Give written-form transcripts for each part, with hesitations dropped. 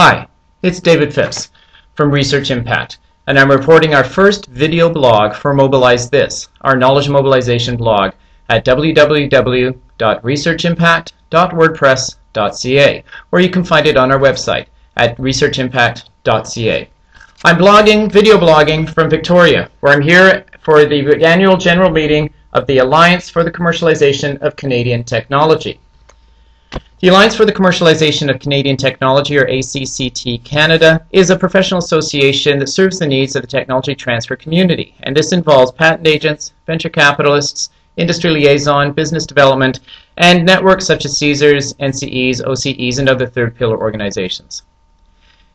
Hi, it's David Phipps from ResearchImpact, and I'm reporting our first video blog for Mobilize This, our knowledge mobilization blog, at www.researchimpact.wordpress.ca, or you can find it on our website at researchimpact.ca. I'm video blogging from Victoria, where I'm here for the annual general meeting of the Alliance for the Commercialization of Canadian Technology. The Alliance for the Commercialization of Canadian Technology, or ACCT Canada, is a professional association that serves the needs of the technology transfer community, and this involves patent agents, venture capitalists, industry liaison, business development, and networks such as CSERs, NCEs, OCEs, and other third pillar organizations.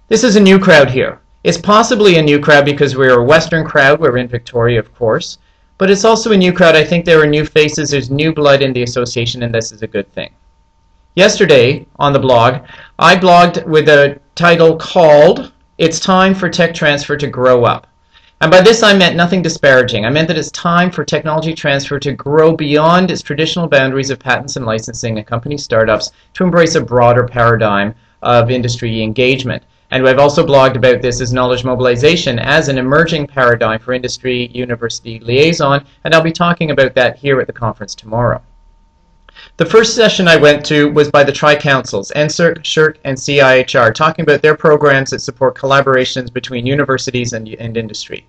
This is a new crowd here. It's possibly a new crowd because we're a Western crowd. We're in Victoria, of course, but it's also a new crowd. I think there are new faces, there's new blood in the association, and this is a good thing. Yesterday, on the blog, I blogged with a title called, "It's Time for Tech Transfer to Grow Up." And by this I meant nothing disparaging. I meant that it's time for technology transfer to grow beyond its traditional boundaries of patents and licensing and company startups to embrace a broader paradigm of industry engagement. And I've also blogged about this as knowledge mobilization as an emerging paradigm for industry-university liaison, and I'll be talking about that here at the conference tomorrow. The first session I went to was by the Tri-Councils, NSERC, SSHRC, and CIHR, talking about their programs that support collaborations between universities and industry.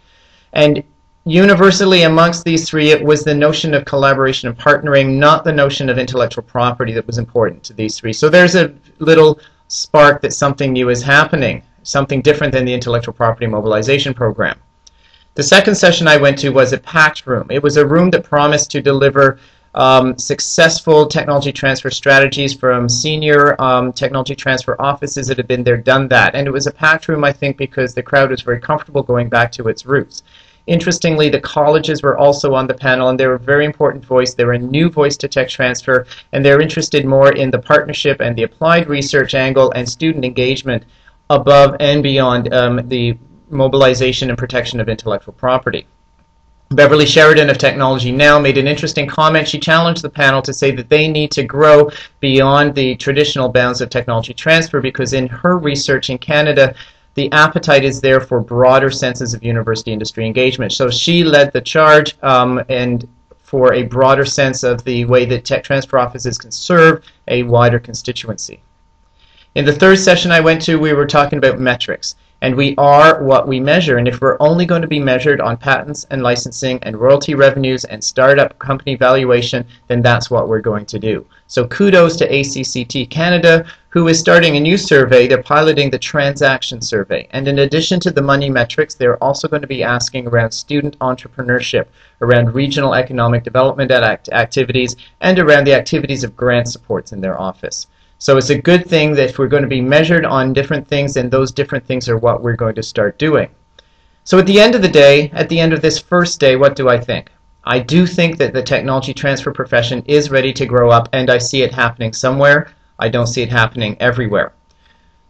And universally amongst these three, it was the notion of collaboration and partnering, not the notion of intellectual property, that was important to these three. So there's a little spark that something new is happening, something different than the intellectual property mobilization program. The second session I went to was a packed room. It was a room that promised to deliver successful technology transfer strategies from senior technology transfer offices that have been there, done that. And it was a packed room, I think, because the crowd was very comfortable going back to its roots. Interestingly, the colleges were also on the panel, and they were a very important voice. They were a new voice to tech transfer, and they're interested more in the partnership and the applied research angle and student engagement above and beyond the mobilization and protection of intellectual property. Beverly Sheridan of Technology Now made an interesting comment. She challenged the panel to say that they need to grow beyond the traditional bounds of technology transfer, because in her research in Canada, the appetite is there for broader senses of university industry engagement. So she led the charge and for a broader sense of the way that tech transfer offices can serve a wider constituency. In the third session I went to, we were talking about metrics. And we are what we measure, and if we're only going to be measured on patents and licensing and royalty revenues and startup company valuation, then that's what we're going to do. So kudos to ACCT Canada, who is starting a new survey. They're piloting the transaction survey, and in addition to the money metrics, they're also going to be asking around student entrepreneurship, around regional economic development activities, and around the activities of grant supports in their office. So it's a good thing that if we're going to be measured on different things, then those different things are what we're going to start doing. So at the end of the day, at the end of this first day, what do I think? I do think that the technology transfer profession is ready to grow up, and I see it happening somewhere. I don't see it happening everywhere.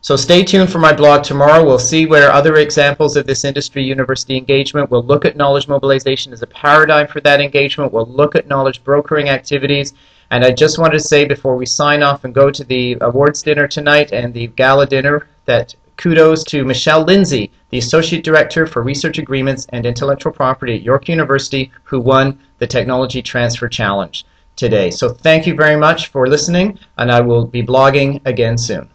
So stay tuned for my blog tomorrow. We'll see where other examples of this industry-university engagement. We'll look at knowledge mobilization as a paradigm for that engagement. We'll look at knowledge brokering activities. And I just wanted to say before we sign off and go to the awards dinner tonight and the gala dinner that kudos to Michelle Lindsay, the Associate Director for Research Agreements and Intellectual Property at York University, who won the Technology Transfer Challenge today. So thank you very much for listening, and I will be blogging again soon.